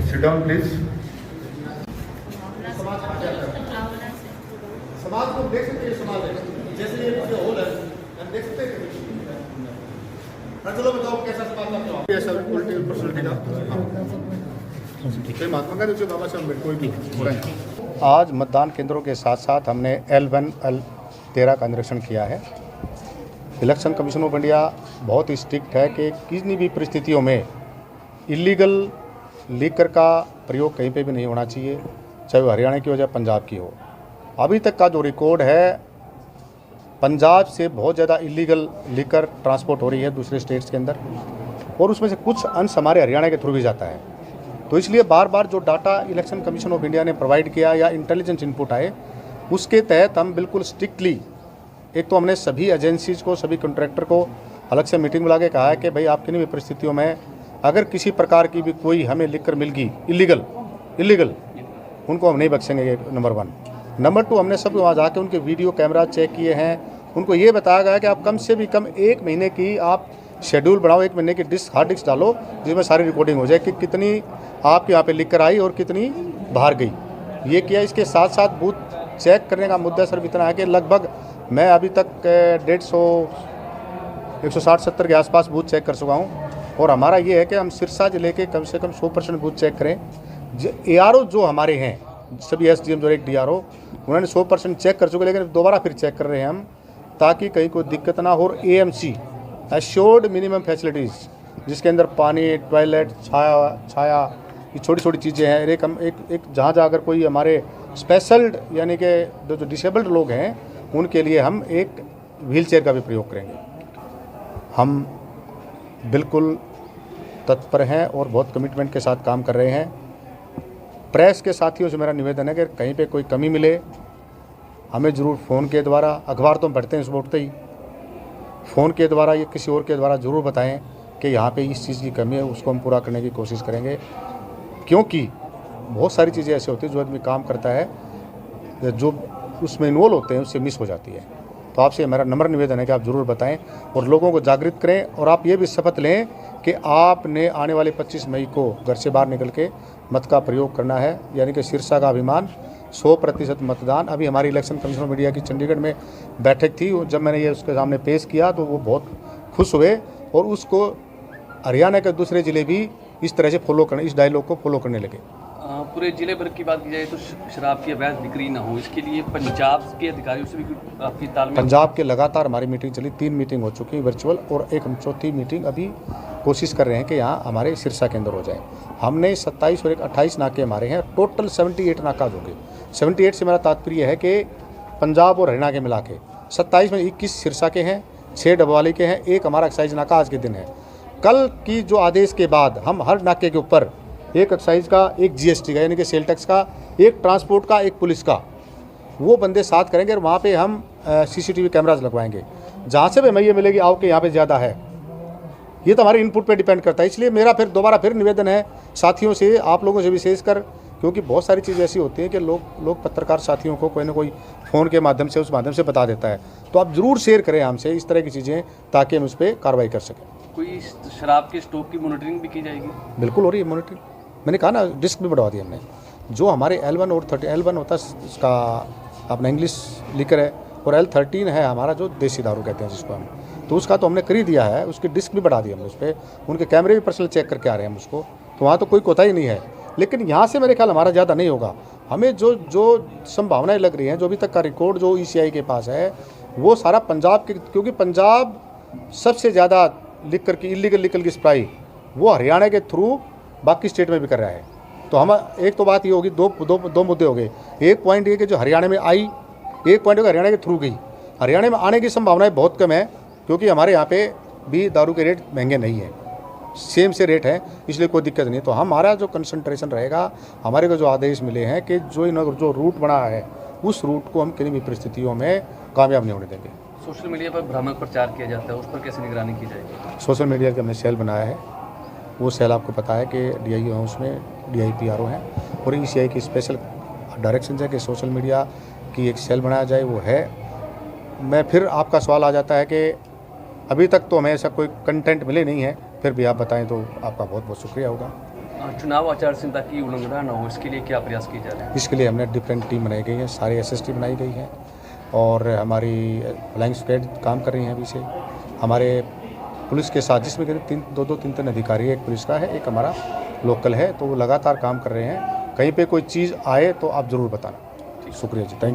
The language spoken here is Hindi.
Sit down, please. समाज को देख सकते हैं, समाज है जैसे ये पीछे होल है, हम देख सकते हैं। चलो बताओ कैसा समाज का ये सर पॉलिटिकल पर्सनालिटी का महात्मा गांधी से बाबा साहब अम्बेडकर कोई भी हो रहा है। आज मतदान केंद्रों के साथ साथ हमने L1 L13 का निरीक्षण किया है। इलेक्शन कमीशन ऑफ इंडिया बहुत ही स्ट्रिक्ट है कि किसी भी परिस्थितियों में इलीगल लीकर का प्रयोग कहीं पे भी नहीं होना चाहिए, चाहे वो हरियाणा की हो चाहे पंजाब की हो। अभी तक का जो रिकॉर्ड है, पंजाब से बहुत ज़्यादा इलीगल लीकर ट्रांसपोर्ट हो रही है दूसरे स्टेट्स के अंदर, और उसमें से कुछ अंश हमारे हरियाणा के थ्रू भी जाता है। तो इसलिए बार बार जो data election commission of India ने प्रोवाइड किया या इंटेलिजेंस इनपुट आए, उसके तहत हम बिल्कुल स्ट्रिक्टली, एक तो हमने सभी एजेंसीज को, सभी कॉन्ट्रैक्टर को अलग से मीटिंग बुला के कहा है कि भाई आप किन्हीं भी परिस्थितियों में अगर किसी प्रकार की भी कोई हमें लिकर मिल गई इलीगल उनको हम नहीं बख्शेंगे। ये नंबर 1। नंबर 2, हमने सब वहाँ जाके उनके वीडियो कैमरा चेक किए हैं। उनको ये बताया गया कि आप कम से भी कम 1 महीने की आप शेड्यूल बनाओ, 1 महीने की हार्ड डिस्क डालो जिसमें सारी रिकॉर्डिंग हो जाए कि कितनी आपके यहाँ पे लिकर आई और कितनी बाहर गई। ये किया। इसके साथ साथ बूथ चेक करने का मुद्दा सिर्फ इतना है कि लगभग मैं अभी तक 160-170 के आसपास बूथ चेक कर चुका हूँ, और हमारा ये है कि हम सिरसा जिले के कम से कम 100% बूथ चेक करें। ARO जो हमारे हैं, सभी SDM जो एक DRO, उन्होंने 100% चेक कर चुके, लेकिन दोबारा फिर चेक कर रहे हैं हम, ताकि कहीं कोई दिक्कत ना हो। और AMC एश्योर्ड मिनिमम फैसिलिटीज़, जिसके अंदर पानी, टॉयलेट, छाया, ये छोटी छोटी चीज़ें हैं। एक जहाँ अगर कोई हमारे स्पेशल यानी कि जो डिसेबल्ड लोग हैं उनके लिए हम एक व्हील चेयर का भी प्रयोग करेंगे। हम बिल्कुल तत्पर हैं और बहुत कमिटमेंट के साथ काम कर रहे हैं। प्रेस के साथियों से मेरा निवेदन है कि कहीं पे कोई कमी मिले हमें ज़रूर फ़ोन के द्वारा, अखबार तो हम पढ़ते हैं सुबह उठते ही, फ़ोन के द्वारा या किसी और के द्वारा ज़रूर बताएं कि यहाँ पे इस चीज़ की कमी है, उसको हम पूरा करने की कोशिश करेंगे। क्योंकि बहुत सारी चीज़ें ऐसे होती हैं जो आदमी काम करता है, जो उसमें इन्वॉल्व होते हैं, उससे मिस हो जाती है। तो आपसे मेरा नम्र निवेदन है कि आप ज़रूर बताएं और लोगों को जागृत करें। और आप ये भी शपथ लें कि आपने आने वाले 25 मई को घर से बाहर निकल के मत का प्रयोग करना है, यानी कि सिरसा का अभिमान 100% मतदान। अभी हमारी इलेक्शन कमीशन ऑफ इंडिया की चंडीगढ़ में बैठक थी, जब मैंने ये उसके सामने पेश किया तो वो बहुत खुश हुए, और उसको हरियाणा के दूसरे ज़िले भी इस तरह से फॉलो करने, इस डायलॉग को फॉलो करने लगे। पूरे जिले भर की बात की जाए तो शराब की अवैध बिक्री ना हो, इसके लिए पंजाब के अधिकारियों से भी काफ़ी तालमेल। पंजाब के लगातार हमारी मीटिंग चली, 3 मीटिंग हो चुकी वर्चुअल, और एक हम चौथी मीटिंग अभी कोशिश कर रहे हैं कि यहाँ हमारे सिरसा के अंदर हो जाए। हमने 27 और 28 नाके हमारे हैं, टोटल 78 नाका होंगे। 78 से मेरा तात्पर्य है कि पंजाब और हरियाणा के मिला के 27 में 21 सिरसा के हैं, 6 डबवाली के हैं, 1 हमारा एक्साइज नाका आज के दिन है। कल की जो आदेश के बाद हम हर नाके के ऊपर 1 एक्साइज का, 1 GST का यानी कि सेल टैक्स का, 1 ट्रांसपोर्ट का, 1 पुलिस का, वो बंदे साथ करेंगे। और वहाँ पे हम CCTV कैमराज लगवाएंगे, जहाँ से भी हमें ये मिलेगी आओ कि यहाँ पे ज़्यादा है। ये तो हमारे इनपुट पे डिपेंड करता है। इसलिए मेरा दोबारा फिर निवेदन है साथियों से, आप लोगों से विशेषकर, क्योंकि बहुत सारी चीज़ें ऐसी होती हैं कि लोग पत्रकार साथियों को कोई ना कोई फ़ोन के माध्यम से, उस माध्यम से बता देता है। तो आप ज़रूर शेयर करें हमसे इस तरह की चीज़ें, ताकि हम उस पर कार्रवाई कर सकें। कोई शराब के स्टॉक की मॉनिटरिंग भी की जाएगी? बिल्कुल हो रही है मॉनिटरिंग। मैंने कहा ना, डिस्क भी बढ़वा दी हमने। जो हमारे L1 और 13, L1 होता है इसका अपना इंग्लिश लिकर है, और L13 है हमारा जो देसी दारू कहते हैं जिसको हम, तो उसका तो हमने कर ही दिया है, उसकी डिस्क भी बढ़ा दी हमने। उस पर उनके कैमरे भी पर्सनल चेक करके आ रहे हैं हम उसको, तो वहाँ तो कोई कोताही नहीं है। लेकिन यहाँ से मेरे ख्याल हमारा ज़्यादा नहीं होगा। हमें जो संभावनाएं लग रही हैं, जो अभी तक का रिकॉर्ड जो ECI के पास है, वो सारा पंजाब के, क्योंकि पंजाब सबसे ज़्यादा लिकर की इलीगल की सप्लाई वो हरियाणा के थ्रू बाकी स्टेट में भी कर रहा है। तो हम एक तो बात ये होगी, दो मुद्दे हो गए। एक पॉइंट ये कि जो हरियाणा में आई, एक पॉइंट होगा हरियाणा के थ्रू गई। हरियाणा में आने की संभावनाएं बहुत कम है, क्योंकि हमारे यहाँ पे भी दारू के रेट महंगे नहीं हैं, सेम से रेट है, इसलिए कोई दिक्कत नहीं। तो हमारा जो कंसंट्रेशन रहेगा, हमारे को जो आदेश मिले हैं कि जो रूट बना है, उस रूट को हम किसी भी परिस्थितियों में कामयाब नहीं होने देंगे। सोशल मीडिया पर भ्रामक प्रचार किया जाता है, उस पर कैसे निगरानी की जाएगी? सोशल मीडिया का हमने सेल बनाया है, वो सेल आपको पता है कि DIO है, उसमें DIPRO हैं, और ECI की स्पेशल डायरेक्शन है कि सोशल मीडिया की एक सेल बनाया जाए, वो है। मैं फिर आपका सवाल आ जाता है कि अभी तक तो हमें ऐसा कोई कंटेंट मिले नहीं है, फिर भी आप बताएं तो आपका बहुत बहुत शुक्रिया होगा। चुनाव आचार संहिता की उल्लंघना न हो, इसके लिए क्या प्रयास किए जा रहे हैं? इसके लिए हमने डिफरेंट टीम बनाई गई है, सारी SST बनाई गई है और हमारी फ्लाइंग स्क्वाड काम कर रही हैं अभी से। हमारे पुलिस के साथ जिसमें दो तीन अधिकारी, एक पुलिस का है, एक हमारा लोकल है, तो वो लगातार काम कर रहे हैं। कहीं पे कोई चीज़ आए तो आप ज़रूर बताना। शुक्रिया जी, थैंक यू।